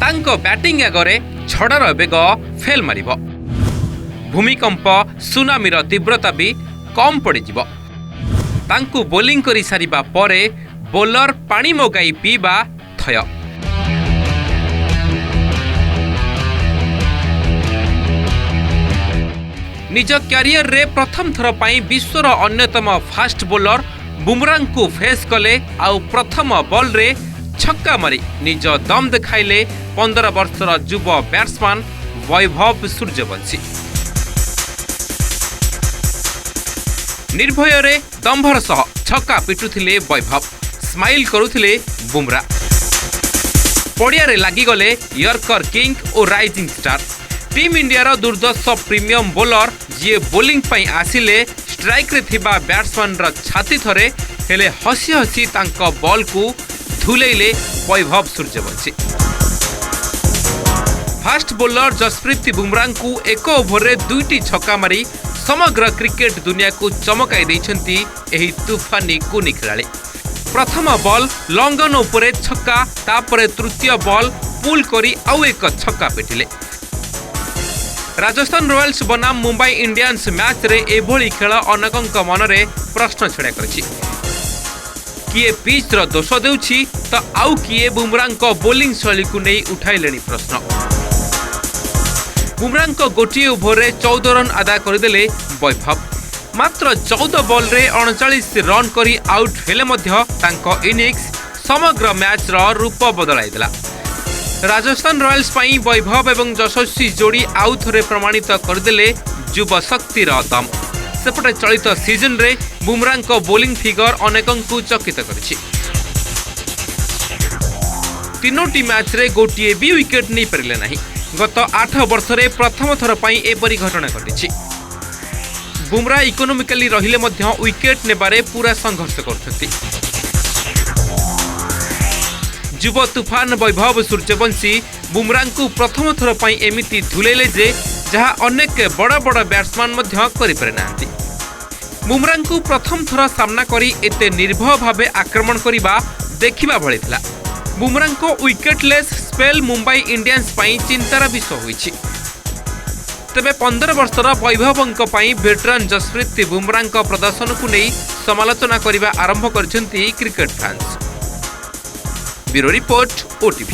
ତାଙ୍କ ବ୍ୟାଟିଂ ଆଗରେ ଝଡ଼ର ବେଗ ଫେଲ୍ ମାରିବ। ଭୂମିକମ୍ପ ସୁନାମିର ତୀବ୍ରତା ବି କମ୍ ପଡ଼ିଯିବ। ତାଙ୍କୁ ବୋଲିଂ କରି ସାରିବା ପରେ ବୋଲର ପାଣି ମଗାଇ ପିଇବା ଥୟ। ନିଜ କ୍ୟାରିୟରରେ ପ୍ରଥମ ଥର ପାଇଁ ବିଶ୍ୱର ଅନ୍ୟତମ ଫାଷ୍ଟ ବୋଲର ବୁମରାଙ୍କୁ ଫେସ୍ କଲେ ଆଉ ପ୍ରଥମ ବଲ୍ରେ ଛକ୍କା ମାରି ନିଜ ଦମ୍ ଦେଖାଇଲେ 15 ବର୍ଷର ଯୁବ ବ୍ୟାଟ୍ସମ୍ୟାନ୍ ବୈଭବ ସୂର୍ଯ୍ୟବଂଶୀ। ନିର୍ଭୟରେ ଦମ୍ଭର ସହ ଛକା ପିଟୁଥିଲେ ବୈଭବ, ସ୍ମାଇଲ୍ କରୁଥିଲେ ବୁମରା। ପଡ଼ିଆରେ ଲାଗିଗଲେ ୟର୍କର କିଙ୍ଗ ଓ ରାଇଜିଂ ଷ୍ଟାର। टीम इंडिया दुर्दश प्रीमियम बोलर जी बोलिंग पाई आसिले स्ट्राइक्रे थिबा बैट्समैन छाती थरे हेले हसी हसी तांको बॉल को धुलेइले वैभव सूर्यवंशी। फास्ट बोलर जसप्रीत बुमराह को एक ओभर रे 2टी छक्का मारी समग्र क्रिकेट दुनिया को चमकाई देइछंती एही तूफानी कुनी खेलाड़ी। प्रथम बॉल लंगन उपरे छक्का, तापरे तृतीय बॉल पुल करी आउ एक छक्का पिटिले। राजस्थान रॉयल्स बनाम मुंबई इंडियंस मैच रे एभली खेल अनेकंक मनरे प्रश्न छड़ा करछि। किए पिच रो दोष देउछि तो आउ किए बुमराह को बोलिंग शैली को नहीं उठाइलेनी प्रश्न। बुमराह को गोटे ओभर रे 14 रन अदा करदेले वैभव। मात्र 14 बॉल रे 39 रन करी आउट हेले मध्य तांको इनिंग्स समग्र मैच रो रूप बदलाई देला। राजस्थान रॉयल्स पाई वैभव एवं यशस्वी जोड़ी आउ थरे प्रमाणित करदेले युव शक्तिर दम। सेपटे चलित सीजन रे बुमराह को बोलिंग फिगर अनेकंकु चकित करिछि। तीनोटी मैच रे गोटिए भी विकेट नहीं पारिले नहीं। गत 8 वर्ष रे प्रथम थर पाई एपरी घटना घटिछि। बुमराह इकोनॉमिकली रहिले मध्य विकेट नेबारे पूरा संघर्ष करछथि। युव तूफान वैभव सूर्यवंशी बुमराह को प्रथम थर पाई एमिति धुलेले जे जहाँ अनेक बड़ बड़ बैट्समैन मध्य करि पारे नांती। बुमराह को प्रथम थर सामना करी एते निर्भय भावे आक्रमण करिबा देखिबा भଳି थिला। बुमराह को विकेटलेस स्पेल मुंबई इंडियंस पाई चिंतार विषय होइछि। तबे 15 वर्षर वैभवंक पाई वेटरान जसप्रीत बुमराह प्रदर्शन को नहीं समालोचना करिबा आरंभ करछंती cricket fans. Bureau report, OTV।